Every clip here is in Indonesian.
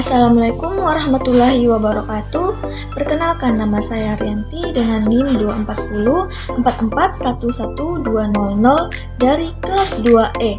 Assalamualaikum warahmatullahi wabarakatuh. Perkenalkan, nama saya Rianti dengan NIM 24044111200 dari kelas 2E,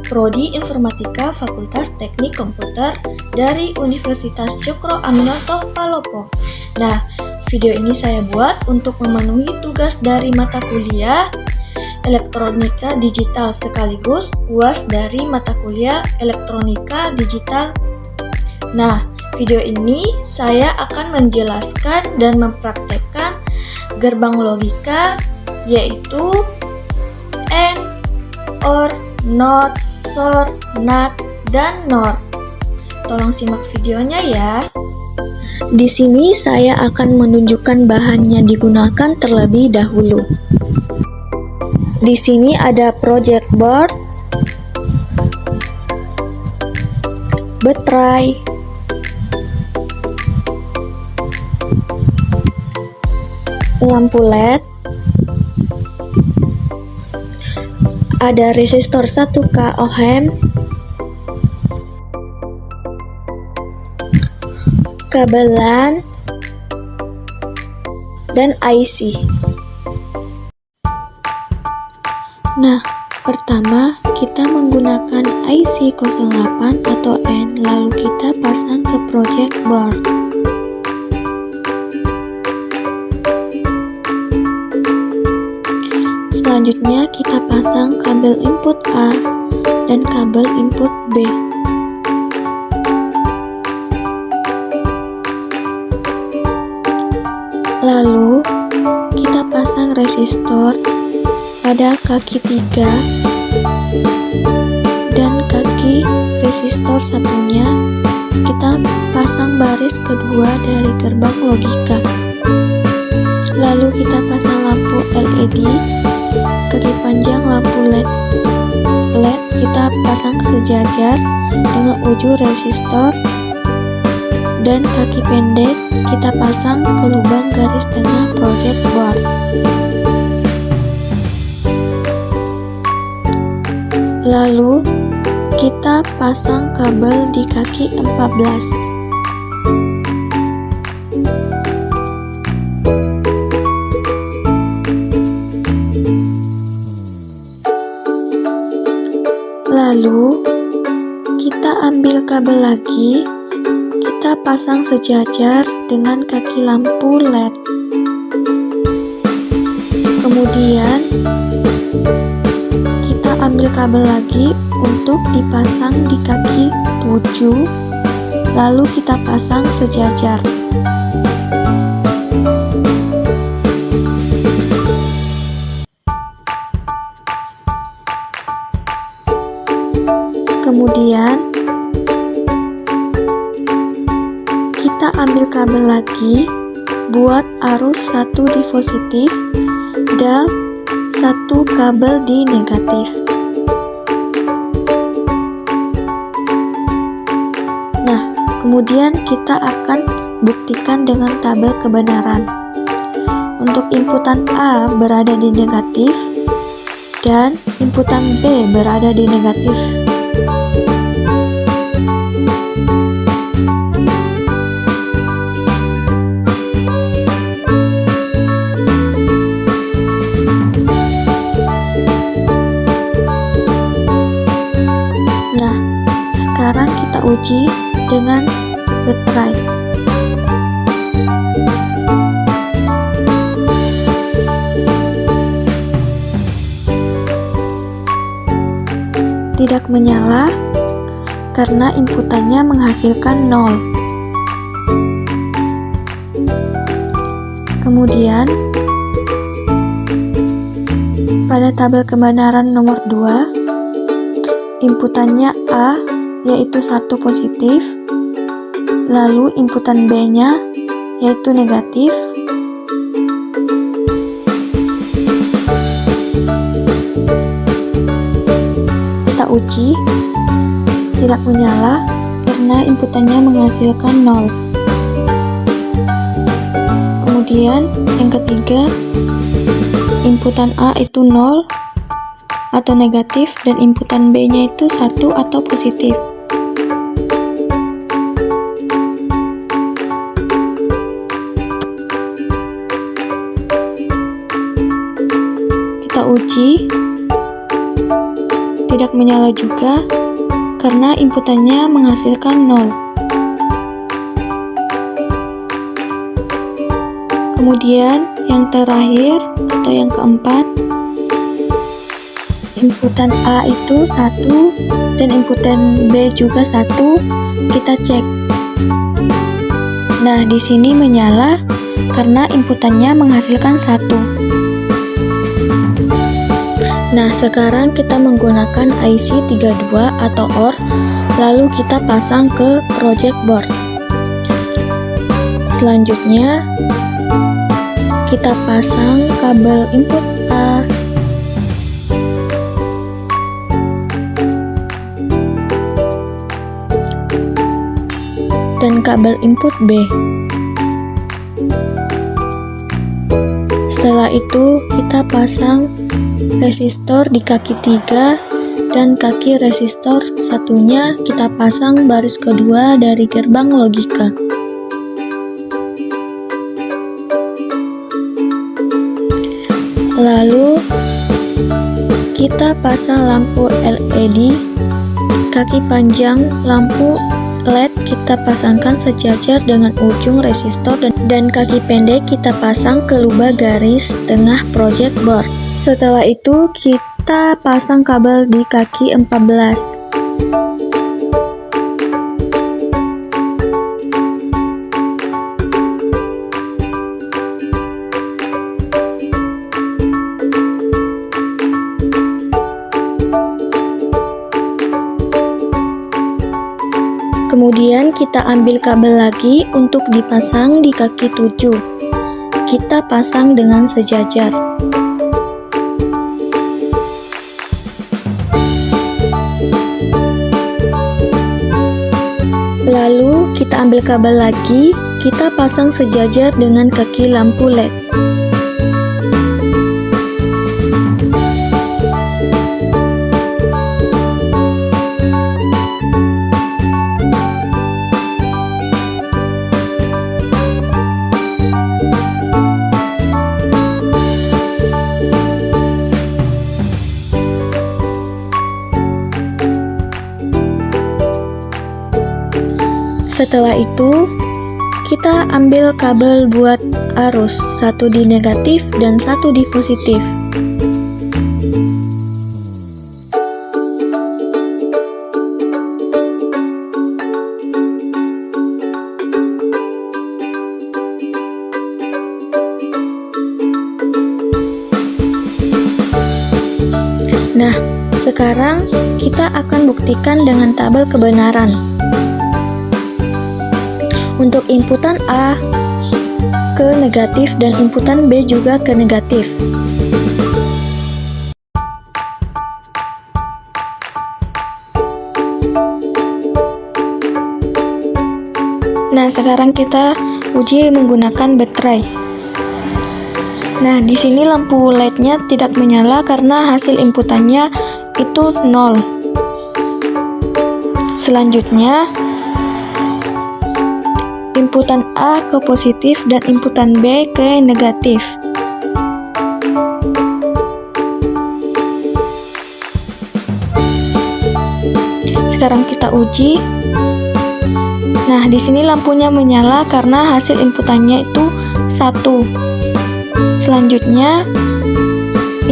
Prodi Informatika Fakultas Teknik Komputer dari Universitas Cokro Aminoto Palopo. Nah, video ini saya buat untuk memenuhi tugas dari mata kuliah Elektronika Digital sekaligus UAS dari mata kuliah Elektronika Digital. Nah, video ini saya akan menjelaskan dan mempraktekkan gerbang logika yaitu AND, OR, NOT, SOR, NAT, dan NOR. Tolong simak videonya ya. Di sini saya akan menunjukkan bahan yang digunakan terlebih dahulu. Di sini ada project board, baterai, lampu LED, ada resistor 1K ohm, kabel LAN, dan IC. Nah, pertama kita menggunakan IC 08 atau AND, lalu kita pasang ke project board. Selanjutnya kita pasang kabel input A dan kabel input B. Lalu kita pasang resistor pada kaki 3 dan kaki resistor satunya kita pasang baris kedua dari gerbang logika. Lalu kita pasang lampu LED, kaki panjang lampu LED kita pasang sejajar dengan ujung resistor, dan kaki pendek kita pasang ke lubang garis tengah project board. Lalu kita pasang kabel di kaki 14. Lalu kita ambil kabel lagi, kita pasang sejajar dengan kaki lampu LED. Kemudian kita ambil kabel lagi untuk dipasang di kaki 7, lalu kita pasang sejajar. Kemudian kita ambil kabel lagi buat arus 1 di positif dan 1 kabel di negatif. Nah, kemudian kita akan buktikan dengan tabel kebenaran. Untuk inputan A berada di negatif dan inputan B berada di negatif. Nah, sekarang kita uji dengan baterai. Tidak menyala karena inputannya menghasilkan 0. Kemudian pada tabel kebenaran nomor 2, inputannya A yaitu 1 positif, lalu inputan B nya yaitu negatif, kita uji, tidak menyala karena inputannya menghasilkan 0. Kemudian yang ketiga, inputan A itu 0 atau negatif dan inputan B nya itu 1 atau positif. uji, tidak menyala juga karena inputannya menghasilkan 0. Kemudian yang terakhir atau yang keempat, inputan A itu 1 dan inputan B juga 1. Kita cek. Nah, di sini menyala karena inputannya menghasilkan 1. Nah, sekarang kita menggunakan IC 32 atau OR, lalu kita pasang ke project board. Selanjutnya, kita pasang kabel input A dan kabel input B. Setelah itu kita pasang resistor di kaki 3 dan kaki resistor satunya kita pasang baris kedua dari gerbang logika. Lalu kita pasang lampu LED, kaki panjang lampu LED kita pasangkan sejajar dengan ujung resistor dan kaki pendek kita pasang ke lubang garis tengah project board. Setelah itu kita pasang kabel di kaki 14. Kemudian kita ambil kabel lagi untuk dipasang di kaki 7. Kita pasang dengan sejajar. Lalu kita ambil kabel lagi, kita pasang sejajar dengan kaki lampu LED. Setelah itu, kita ambil kabel buat arus, satu di negatif dan satu di positif. Nah, sekarang kita akan buktikan dengan tabel kebenaran. Untuk inputan A ke negatif dan inputan B juga ke negatif. Nah, sekarang kita uji menggunakan baterai. Nah, di sini lampu LED-nya tidak menyala karena hasil inputannya itu 0. Selanjutnya, inputan A ke positif dan inputan B ke negatif. Sekarang kita uji. Nah, di sini lampunya menyala karena hasil inputannya itu 1. Selanjutnya,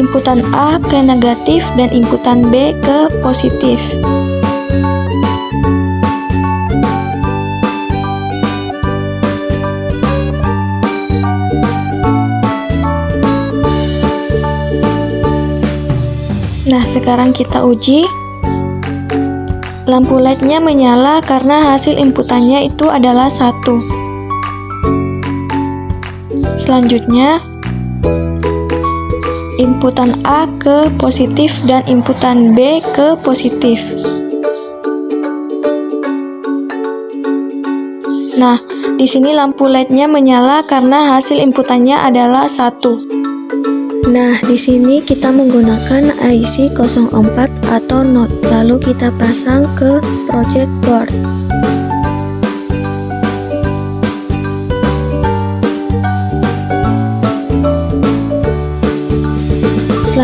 inputan A ke negatif dan inputan B ke positif. Nah, sekarang kita uji. Lampu LED-nya menyala karena hasil inputannya itu adalah 1. Selanjutnya, inputan A ke positif dan inputan B ke positif. Nah, di sini lampu LED-nya menyala karena hasil inputannya adalah 1. Nah, di sini kita menggunakan IC 04 atau NOT, lalu kita pasang ke project board.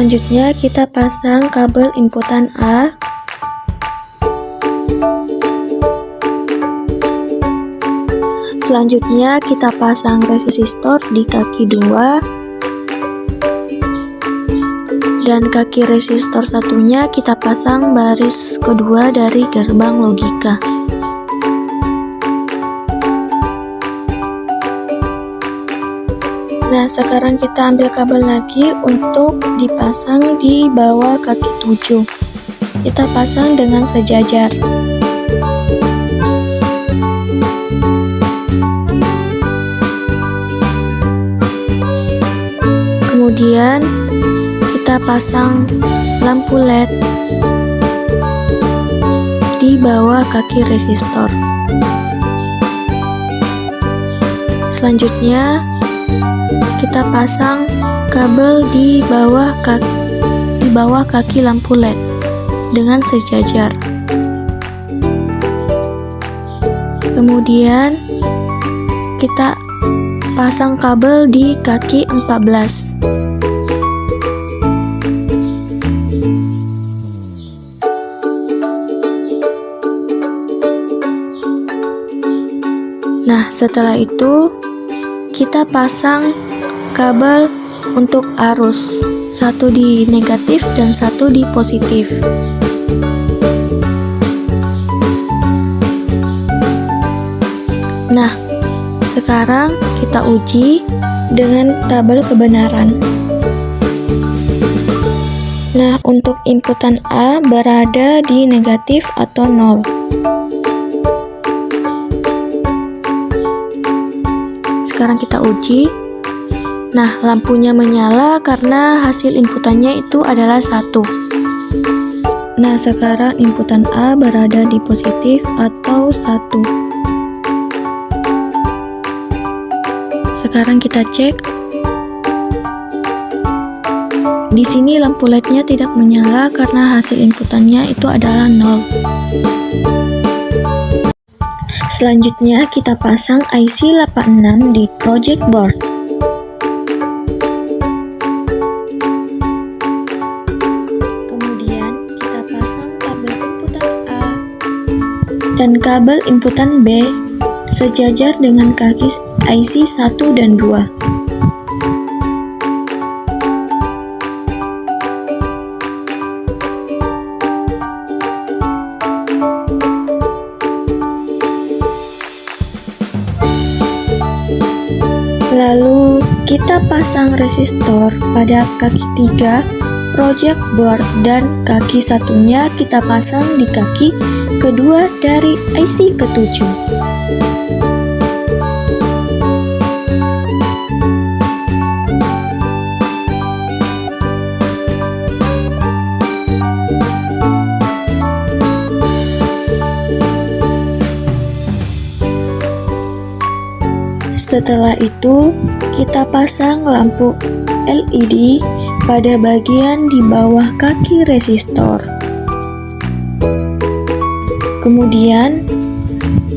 Selanjutnya kita pasang kabel inputan A. Selanjutnya kita pasang resistor di kaki 2. Dan kaki resistor satunya kita pasang baris kedua dari gerbang logika. Nah, sekarang kita ambil kabel lagi untuk dipasang di bawah kaki 7. Kita pasang dengan sejajar. Kemudian kita pasang lampu LED di bawah kaki resistor. Selanjutnya kita pasang kabel di bawah kaki lampu LED dengan sejajar. Kemudian kita pasang kabel di kaki 14. Nah, setelah itu kita pasang kabel untuk arus, satu di negatif dan satu di positif. Nah, sekarang kita uji dengan tabel kebenaran. Nah, untuk inputan A berada di negatif atau 0. Sekarang kita uji. Nah, lampunya menyala karena hasil inputannya itu adalah 1. Nah, sekarang inputan A berada di positif atau 1. Sekarang kita cek. Di sini lampu LED-nya tidak menyala karena hasil inputannya itu adalah 0. Selanjutnya kita pasang IC 86 di project board. Kemudian kita pasang kabel inputan A dan kabel inputan B sejajar dengan kaki IC 1 dan 2. Lalu kita pasang resistor pada kaki 3 project board dan kaki satunya kita pasang di kaki kedua dari IC ke-7. Setelah itu, kita pasang lampu LED pada bagian di bawah kaki resistor. Kemudian,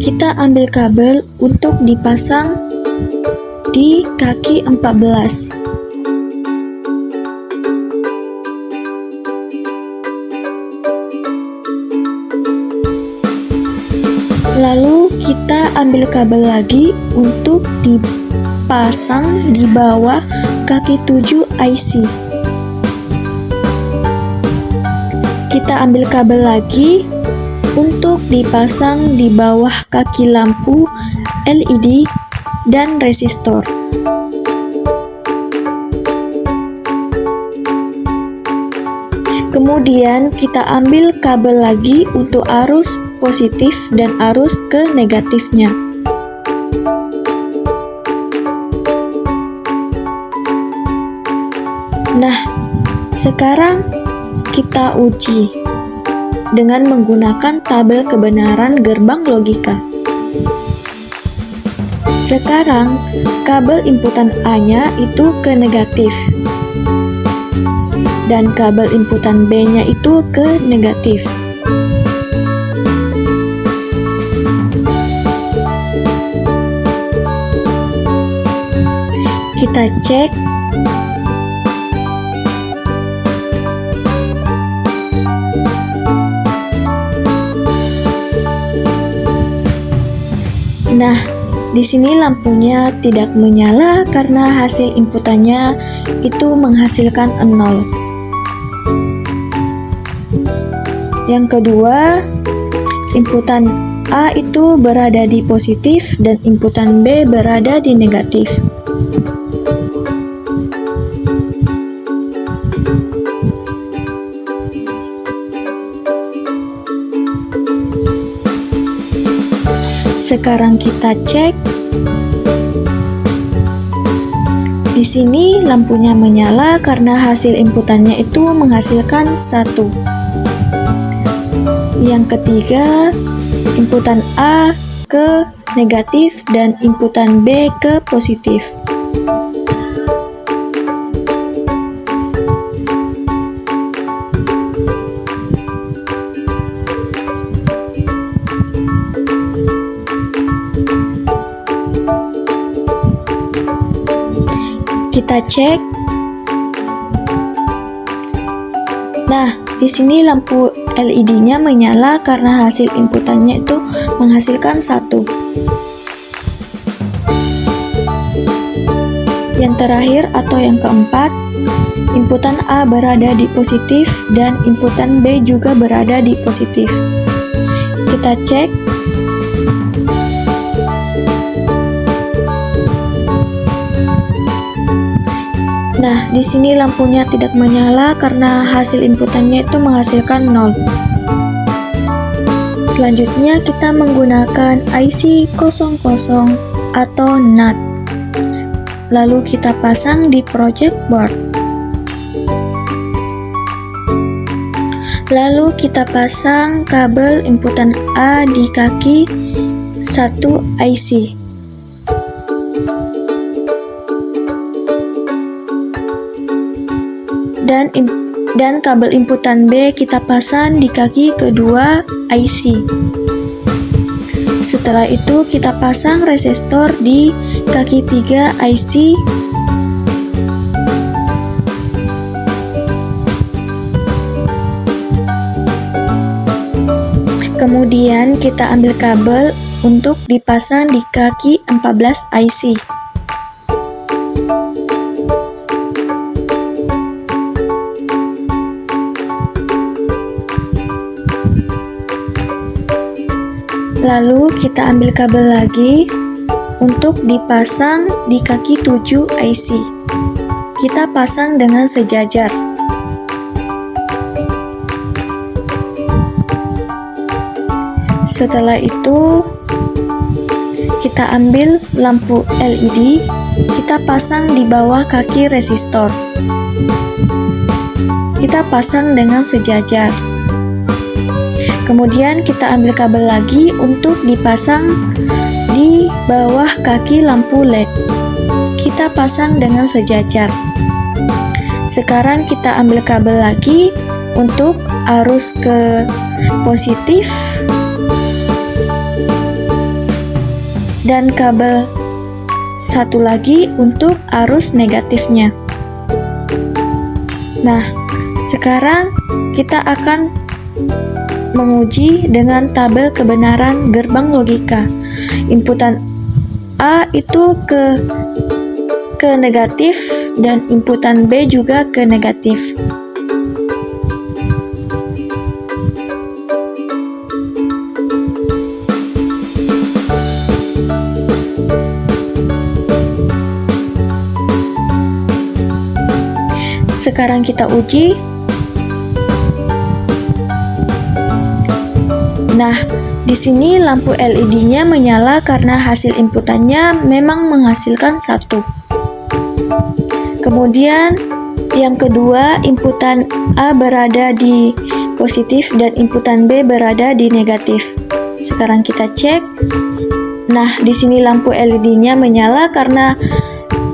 kita ambil kabel untuk dipasang di kaki 14. Lalu kita ambil kabel lagi untuk dipasang di bawah kaki 7 IC. Kita ambil kabel lagi untuk dipasang di bawah kaki lampu LED dan resistor. Kemudian kita ambil kabel lagi untuk arus positif dan arus ke negatifnya. Nah, sekarang kita uji dengan menggunakan tabel kebenaran gerbang logika. Sekarang, kabel inputan A-nya itu ke negatif dan kabel inputan B-nya itu ke negatif. Kita cek. Nah, di sini lampunya tidak menyala karena hasil inputannya itu menghasilkan 0. Yang kedua, inputan A itu berada di positif dan inputan B berada di negatif. Sekarang kita cek. Di sini lampunya menyala karena hasil inputannya itu menghasilkan 1. Yang ketiga, inputan A ke negatif dan inputan B ke positif. Kita cek. Nah, di sini lampu LED-nya menyala karena hasil inputannya itu menghasilkan 1. Yang terakhir atau yang keempat, inputan A berada di positif dan inputan B juga berada di positif. Kita cek. Nah, di sini lampunya tidak menyala karena hasil inputannya itu menghasilkan 0. Selanjutnya kita menggunakan IC 00 atau NAT. Lalu kita pasang di project board. Lalu kita pasang kabel inputan A di kaki 1 IC. Dan kabel inputan B kita pasang di kaki kedua IC. Setelah itu kita pasang resistor di kaki 3 IC. Kemudian kita ambil kabel untuk dipasang di kaki 14 IC. Lalu kita ambil kabel lagi untuk dipasang di kaki 7 IC. Kita pasang dengan sejajar. Setelah itu kita ambil lampu LED, kita pasang di bawah kaki resistor. Kita pasang dengan sejajar. Kemudian kita ambil kabel lagi untuk dipasang di bawah kaki lampu LED. Kita pasang dengan sejajar. Sekarang kita ambil kabel lagi untuk arus ke positif dan kabel satu lagi untuk arus negatifnya. Nah, sekarang kita akan menguji dengan tabel kebenaran gerbang logika. Inputan A itu ke negatif dan inputan B juga ke negatif. Sekarang kita uji. Nah, di sini lampu LED-nya menyala karena hasil inputannya memang menghasilkan 1. Kemudian yang kedua, inputan A berada di positif dan inputan B berada di negatif. Sekarang kita cek. Nah, di sini lampu LED-nya menyala karena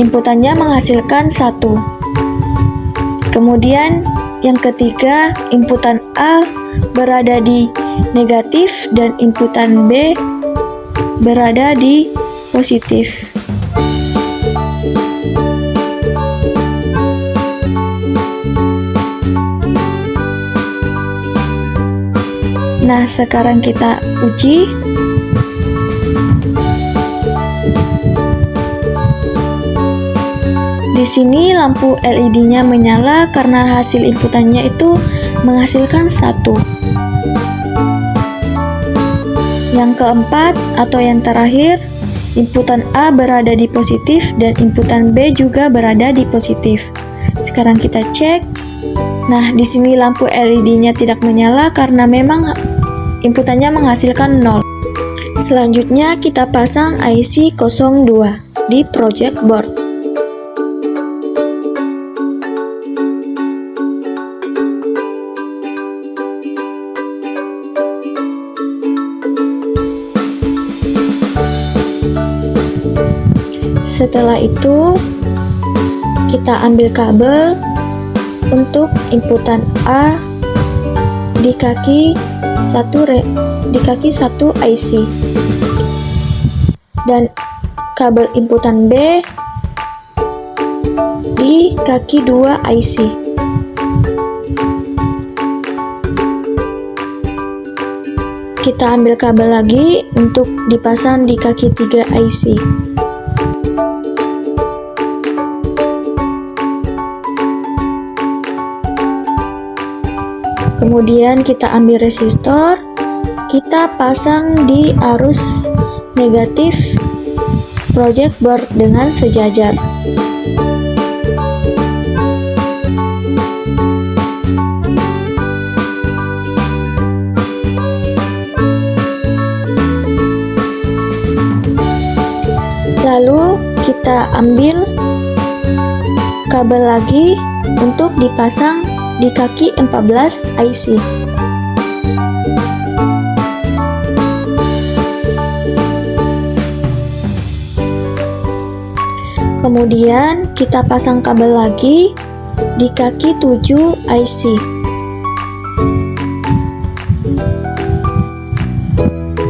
inputannya menghasilkan 1. Kemudian yang ketiga, inputan A berada di negatif dan inputan B berada di positif. Nah, sekarang kita uji. di sini lampu LED-nya menyala karena hasil inputannya itu menghasilkan 1. Yang keempat atau yang terakhir, inputan A berada di positif dan inputan B juga berada di positif. Sekarang kita cek. Nah, di sini lampu LED-nya tidak menyala karena memang inputannya menghasilkan 0. Selanjutnya kita pasang IC 02 di project board. Setelah itu kita ambil kabel untuk inputan A di kaki 1 IC dan kabel inputan B di kaki 2 IC. Kita ambil kabel lagi untuk dipasang di kaki 3 IC. Kemudian kita ambil resistor, kita pasang di arus negatif project board dengan sejajar. Lalu kita ambil kabel lagi untuk dipasang di kaki 14 IC. Kemudian kita pasang kabel lagi di kaki 7 IC.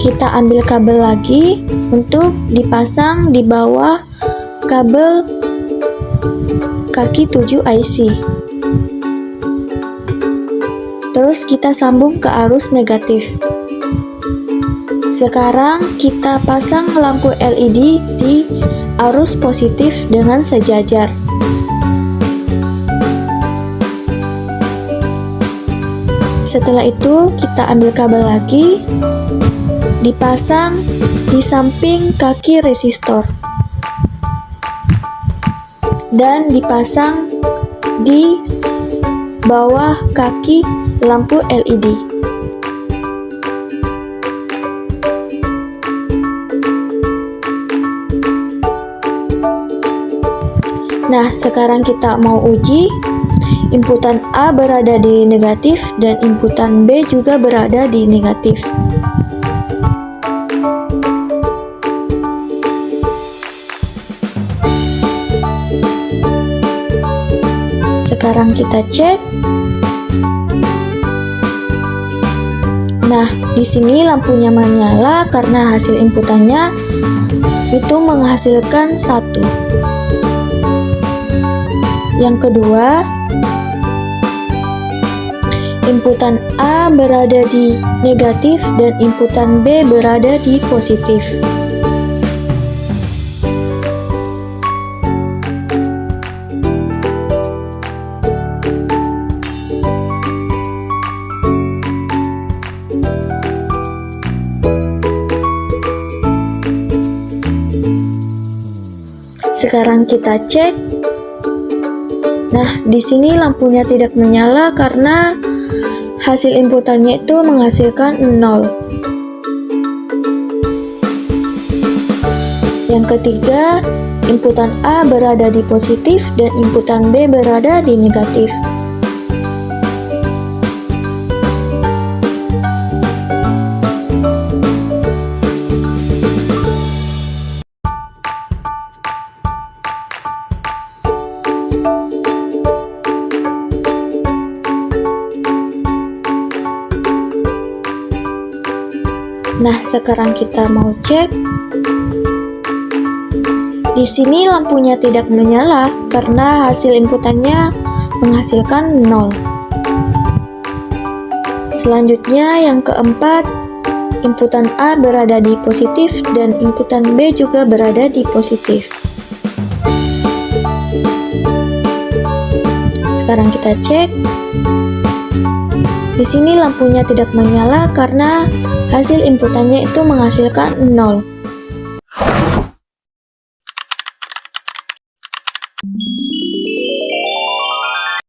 Kita ambil kabel lagi untuk dipasang di bawah kabel kaki 7 IC. Terus kita sambung ke arus negatif. Sekarang kita pasang lampu LED di arus positif dengan sejajar. Setelah itu kita ambil kabel lagi, dipasang di samping kaki resistor dan dipasang di bawah kaki lampu LED. Nah, sekarang kita mau uji. Inputan A berada di negatif dan inputan B juga berada di negatif. Sekarang kita cek. Nah, di sini lampunya menyala karena hasil inputannya itu menghasilkan 1. Yang kedua, inputan A berada di negatif dan inputan B berada di positif. Sekarang kita cek. Nah, di sini lampunya tidak menyala karena hasil inputannya itu menghasilkan 0. Yang ketiga, inputan A berada di positif dan inputan B berada di negatif. Nah, sekarang kita mau cek. Di sini lampunya tidak menyala karena hasil inputannya menghasilkan 0. Selanjutnya yang keempat, inputan A berada di positif dan inputan B juga berada di positif. Sekarang kita cek. Di sini lampunya tidak menyala karena hasil inputannya itu menghasilkan 0.